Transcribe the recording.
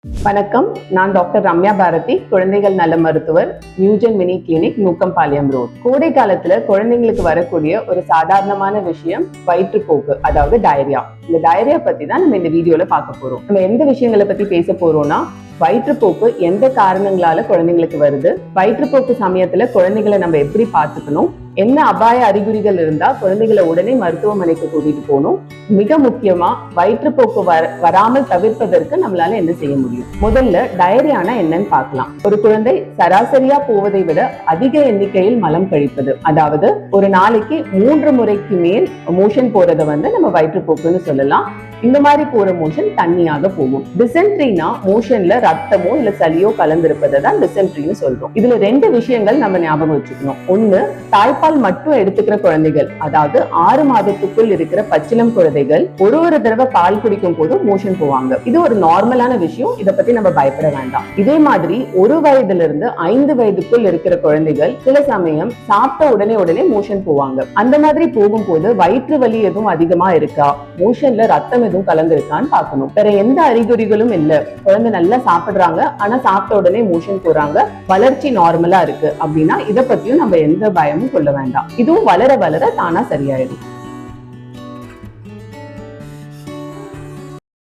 வணக்கம், நான் டாக்டர் ரம்யா பாரதி, குழந்தைகள் நல மருத்துவர், Newgen mini clinic, Nookampalayam road. கோடை காலத்துல குழந்தைங்களுக்கு வரக்கூடிய ஒரு சாதாரணமான விஷயம் வயிற்றுப்போக்கு, அதாவது டயரியா. இந்த டயரியா பத்தி தான் நம்ம இந்த வீடியோல பார்க்க போறோம். நம்ம எந்த விஷயங்களை பத்தி பேச போறோம்னா, வயிற்றுப்போக்கு எந்த காரணங்களால குழந்தைங்களுக்கு வருது, வயிற்றுப்போக்கு சமயத்துல குழந்தைகளை நம்ம எப்படி பார்த்துக்கணும், என்ன அபாய அறிகுறிகள் இருந்தா குழந்தைகளை உடனே மருத்துவமனைக்கு கூட்டிட்டு போகணும், மிக முக்கியமா வயிற்றுப்போக்கு வராமல் தவிர்ப்பதற்கு நம்மளால என்ன செய்ய முடியும். முதல்ல டயரியானா என்னன்னு பார்க்கலாம். ஒரு குழந்தை சராசரியா போவதை விட அதிக எண்ணிக்கையில் மலம் கழிப்பது, அதாவது ஒரு நாளைக்கு 3 முறைக்கு மேல் மோஷன் போறதை நம்ம வயிற்றுப்போக்குன்னு சொல்லலாம். இந்த மாதிரி போற மோஷன் தண்ணியாக போகும். டிசென்ட்ரினா மோஷன்ல ரத்தமோ இல்ல சளியோ கலந்திருப்பதை தான் டிசென்ட்ரின்னு சொல்றோம். இதுல 2 விஷயங்கள் நம்ம ஞாபகம் வச்சுக்கணும். ஒண்ணு, தாய்ப்பால் மட்டும் எடுத்துக்கிற குழந்தைகள், அதாவது 6 மாதத்துக்குள் இருக்கிற பச்சிளம் குழந்தைகள் ஒரு தடவை பால் குடிக்கும் போது மோஷன் போவாங்க. இது ஒரு நார்மலான விஷயம், இதை பத்தி நம்ம பயப்பட வேண்டாம். இதே மாதிரி 1 வயதுல இருந்து 5 வயதுக்குள் இருக்கிற குழந்தைகள் சில சமயம் சாப்பிட்ட உடனே மோஷன் போவாங்க. அந்த மாதிரி போகும்போது வயிற்று வலி எதுவும் அதிகமா இருக்கா, மோஷன்ல ரத்தம் எதுவும் கலந்துருக்கான்னு பார்க்கணும். வேற எந்த அறிகுறிகளும் இல்ல, குழந்தை நல்லா சாப்பிடுறாங்க ஆனா சாப்பிட்ட உடனே மோஷன் போறாங்க, வளர்ச்சி நார்மலா இருக்கு அப்படின்னா இதை பத்தியும் நம்ம எந்த பயமும் கொள்ள வேண்டாம். இதுவும் வளர வளர தானா சரியாயிடும்.